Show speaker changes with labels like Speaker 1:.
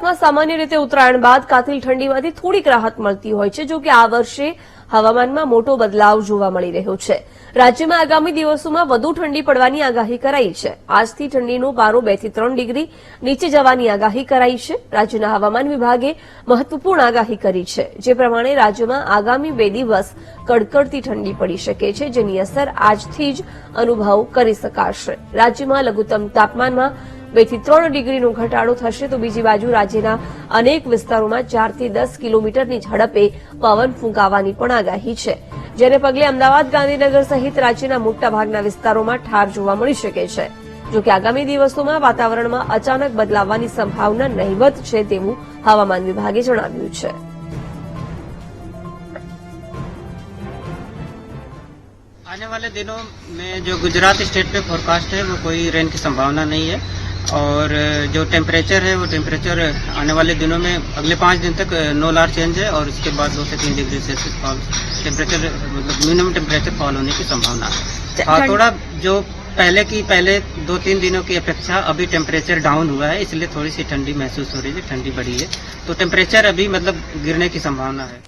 Speaker 1: ગુજરાતમાં સામાન્ય રીતે ઉત્તરાયણ બાદ કાતિલ ઠંડીમાંથી થોડીક રાહત મળતી હોય છે, જો કે આ વર્ષે હવામાનમાં મોટો બદલાવ જોવા મળી રહ્યો છે। રાજ્યમાં આગામી દિવસોમાં વધુ ઠંડી પડવાની આગાહી કરાઈ છે। આજથી ઠંડીનો પારો 2 થી 3 ડિગ્રી નીચે જવાની આગાહી કરાઈ છે। રાજ્યના હવામાન વિભાગે મહત્વપૂર્ણ આગાહી કરી છે, જે પ્રમાણે રાજ્યમાં આગામી 2 દિવસ કડકડતી ઠંડી પડી શકે છે, જેની અસર આજથી જ અનુભવ કરી શકાશે। રાજ્યમાં લઘુત્તમ તાપમાનમાં 2 થી 3 ડિગ્રીનો ઘટાડો થશે, તો બીજી બાજુ રાજ્યના અનેક વિસ્તારોમાં 4 થી 10 કિલોમીટરની ઝડપે પવન ફૂંકાવાની પણ આગાહી છે, જેને પગલે અમદાવાદ, ગાંધીનગર સહિત રાજ્યના મોટાભાગના વિસ્તારોમાં ઠાર જોવા મળી શકે છે। જો કે આગામી દિવસોમાં વાતાવરણમાં અચાનક બદલાવવાની સંભાવના નહિવત છે, તેવું હવામાન વિભાગે જણાવ્યું છે।
Speaker 2: आने वाले दिनों में जो गुजरात स्टेट पे फोरकास्ट है वो कोई रेन की संभावना नहीं है और जो टेम्परेचर है वो टेम्परेचर आने वाले दिनों में अगले 5 दिन तक नो लार चेंज है और इसके बाद 2 से 3 डिग्री सेल्सियस फॉल टेम्परेचर मतलब मिनिमम टेम्परेचर फॉल होने की संभावना है। हाँ, थोड़ा जो पहले 2-3 दिनों की अपेक्षा अभी टेम्परेचर डाउन हुआ है, इसलिए थोड़ी सी ठंडी महसूस हो रही है, ठंडी बढ़ी है, तो टेम्परेचर अभी मतलब गिरने की संभावना है।